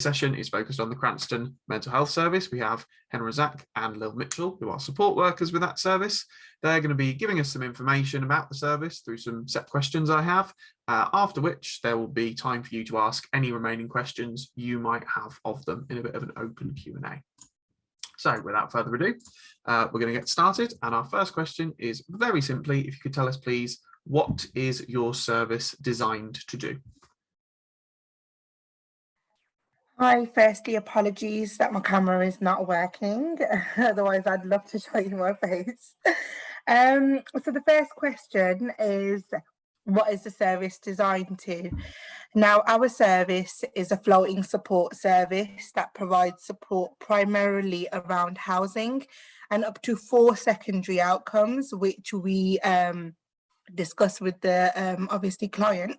session is focused on the Cranstoun Mental Health Service. We have Henry Zach and Lil Mitchell, who are support workers with that service. They're going to be giving us some information about the service through some set questions I have, after which there will be time for you to ask any remaining questions you might have of them in a bit of an open Q&A. So without further ado, we're going to get started. And our first question is very simply, if you could tell us, please, what is your service designed to do? Hi, firstly, apologies that my camera is not working. Otherwise, I'd love to show you my face. So the first question is, what is the service designed to? Now, our service is a floating support service that provides support primarily around housing and up to 4 secondary outcomes, which we discuss with the obviously client.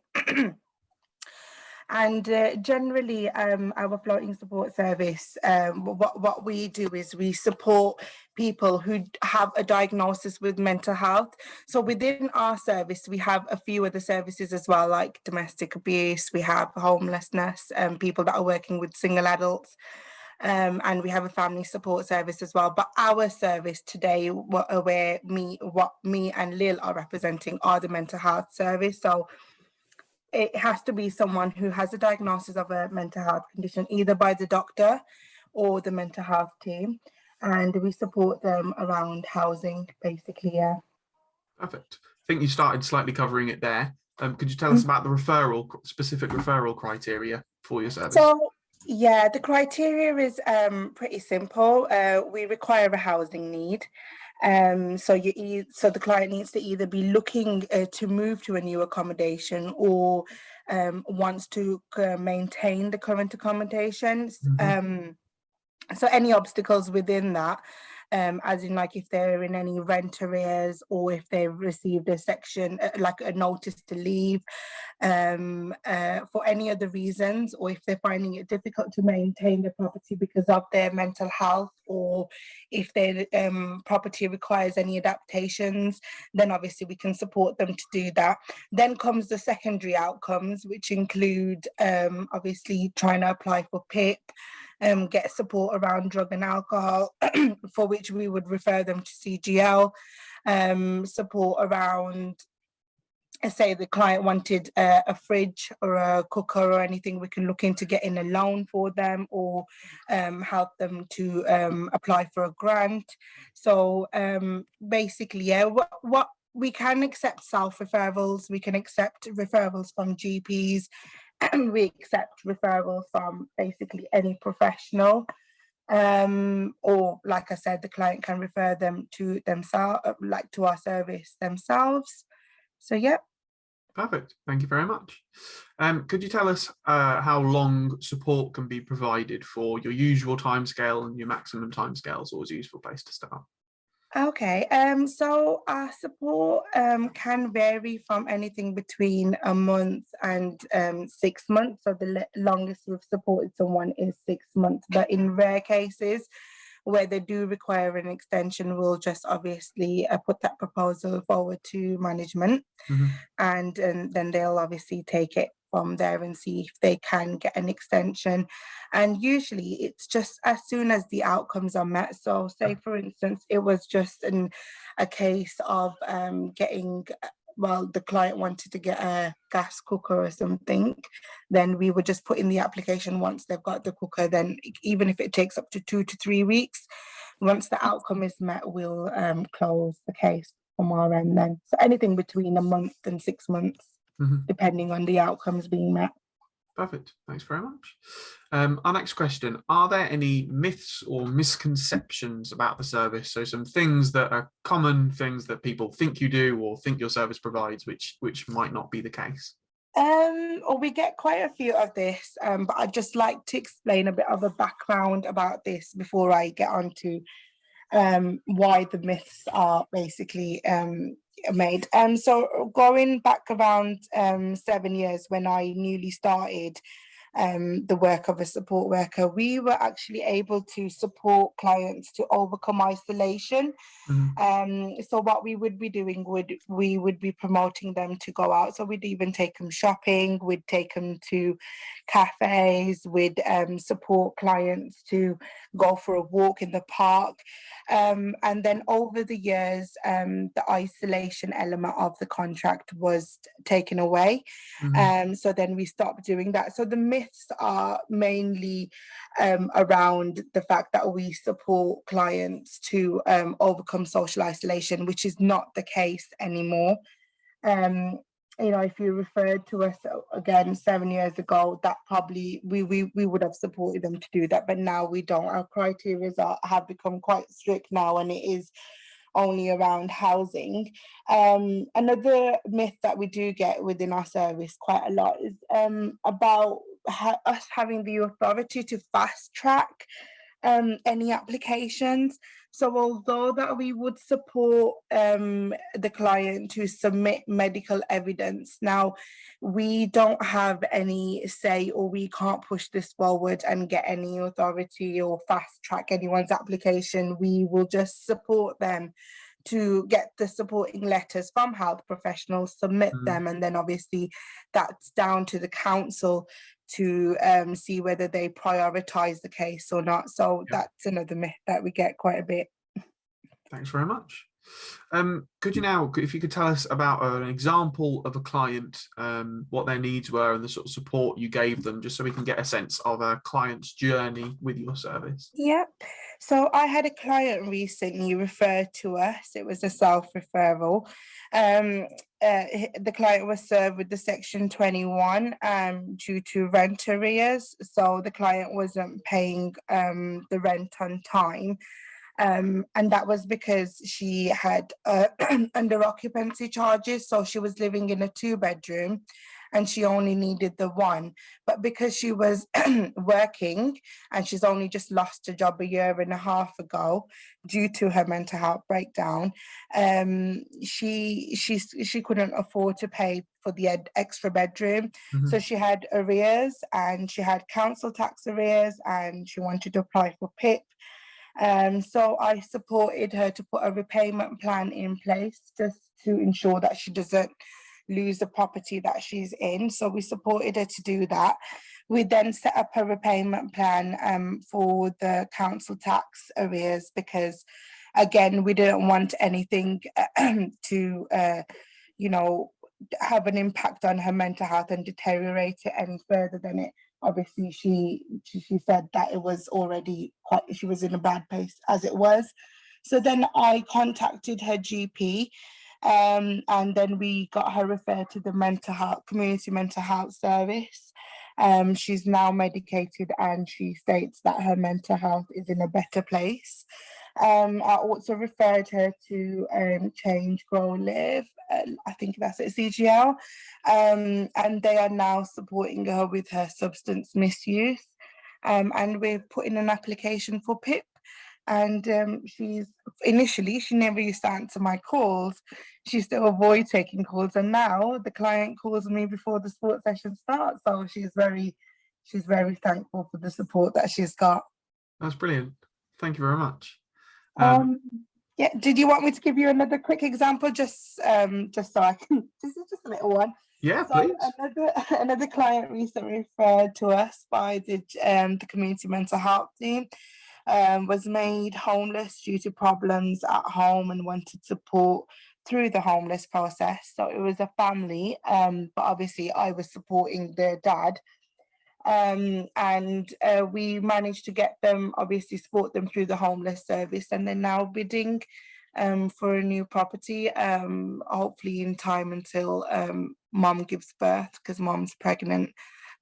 And generally, our floating support service, what we do is we support people who have a diagnosis with mental health. So within our service, we have a few other services as well, like domestic abuse, we have homelessness, people that are working with single adults, and we have a family support service as well. But our service today, what me and Lil are representing, are the mental health service. So it has to be someone who has a diagnosis of a mental health condition, either by the doctor or the mental health team. And we support them around housing, basically, yeah. Perfect. I think you started slightly covering it there. Could you tell us about the specific referral criteria for your service? So, yeah, the criteria is pretty simple. We require a housing need. So the client needs to either be looking to move to a new accommodation or wants to maintain the current accommodations. So any obstacles within that, as in like if they're in any rent arrears or if they've received a section, like a notice to leave, for any other reasons, or if they're finding it difficult to maintain the property because of their mental health, or if their property requires any adaptations, then obviously we can support them to do that. Then comes the secondary outcomes, which include obviously trying to apply for PIP, get support around drug and alcohol, for which we would refer them to CGL, support around, say the client wanted a fridge or a cooker or anything, we can look into getting a loan for them, or help them to apply for a grant. So basically, yeah, what we can accept self-referrals, we can accept referrals from GPs, and we accept referrals from basically any professional, or like I said, the client can refer them to themselves, like to our service themselves. So yeah. Perfect. Thank you very much. Could you tell us how long support can be provided for your usual timescale and your maximum timescale is always a useful place to start? Okay, so our support can vary from anything between a month and 6 months. So the longest we've supported someone is 6 months, but in rare cases where they do require an extension, we'll just obviously put that proposal forward to management, and then they'll obviously take it from there and see if they can get an extension. And usually it's just as soon as the outcomes are met. So say for instance it was just a case of getting, well, the client wanted to get a gas cooker or something, then we would just put in the application once they've got the cooker. Then even if it takes up to 2 to 3 weeks, once the outcome is met, we'll close the case from our end then. So anything between a month and 6 months, depending on the outcomes being met. Perfect. Thanks very much. Our next question, are there any myths or misconceptions about the service? So some things that are common things that people think you do or think your service provides, which might not be the case. We get quite a few of this, but I'd just like to explain a bit of a background about this before I get on to why the myths are basically made. So going back around 7 years when I newly started, the work of a support worker, we were actually able to support clients to overcome isolation. So what we would be doing we would be promoting them to go out. So we'd even take them shopping, we'd take them to cafes, we'd support clients to go for a walk in the park. And then over the years, the isolation element of the contract was taken away. So then we stopped doing that. So the myths are mainly around the fact that we support clients to overcome social isolation, which is not the case anymore. You know, if you referred to us again 7 years ago, that probably we would have supported them to do that, but now we don't. Our criteria have become quite strict now, and it is only around housing. Another myth that we do get within our service quite a lot is about us having the authority to fast track any applications. So although that we would support the client to submit medical evidence, now we don't have any say, or we can't push this forward and get any authority or fast track anyone's application. We will just support them to get the supporting letters from health professionals, submit them, and then obviously that's down to the council to see whether they prioritise the case or not. So that's another myth that we get quite a bit. Thanks very much. Could you now, if you could tell us about an example of a client, what their needs were and the sort of support you gave them, just so we can get a sense of a client's journey with your service? Yeah. So I had a client recently refer to us. It was a self-referral. The client was served with the Section 21 due to rent arrears. So the client wasn't paying the rent on time. And that was because she had under occupancy charges. So she was living in a 2-bedroom and she only needed the one. But because she was working and she's only just lost a job 1.5 years ago due to her mental health breakdown, she couldn't afford to pay for the extra bedroom. So she had arrears, and she had council tax arrears, and she wanted to apply for PIP. So I supported her to put a repayment plan in place just to ensure that she doesn't lose the property that she's in. So we supported her to do that. We then set up a repayment plan for the council tax arrears, because again, we didn't want anything to you know, have an impact on her mental health and deteriorate it any further than it. Obviously, she said that it was already she was in a bad place as it was. So then I contacted her GP, and then we got her referred to the community mental health service. She's now medicated, and she states that her mental health is in a better place. I also referred her to Change, Grow, Live. I think that's at CGL, and they are now supporting her with her substance misuse. And we're putting an application for PIP. And she never used to answer my calls. She used to avoid taking calls, and now the client calls me before the sport session starts. So she's very thankful for the support that she's got. That's brilliant. Thank you very much. Yeah, did you want me to give you another quick example, just so I can? This is just a little one. Yeah, so please. Another client recently referred to us by the community mental health team. Was made homeless due to problems at home and wanted support through the homeless process. So it was a family, but obviously I was supporting the dad. And we managed to get them, obviously support them through the homeless service, and they're now bidding for a new property, hopefully in time until mom gives birth, because mom's pregnant.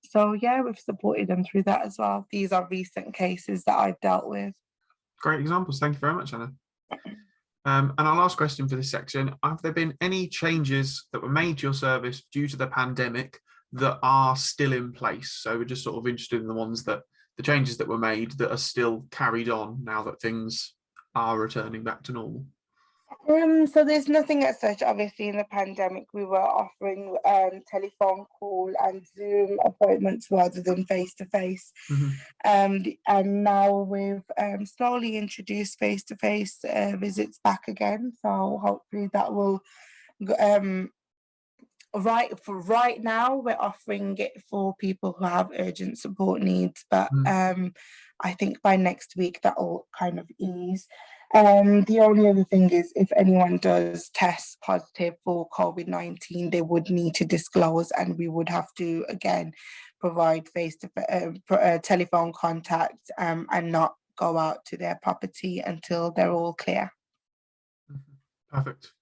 So yeah, we've supported them through that as well. These are recent cases that I've dealt with. Great examples. Thank you very much, Anna. And our last question for this section: have there been any changes that were made to your service due to the pandemic that are still in place? So we're just sort of interested in the changes that were made that are still carried on now that things are returning back to normal. So there's nothing as such. Obviously, in the pandemic, we were offering telephone call and Zoom appointments rather than face to face. And now we've slowly introduced face to face visits back again. So hopefully that will right now we're offering it for people who have urgent support needs, but I think by next week that will kind of ease. The only other thing is if anyone does test positive for COVID-19, they would need to disclose, and we would have to again provide telephone contact and not go out to their property until they're all clear. Perfect.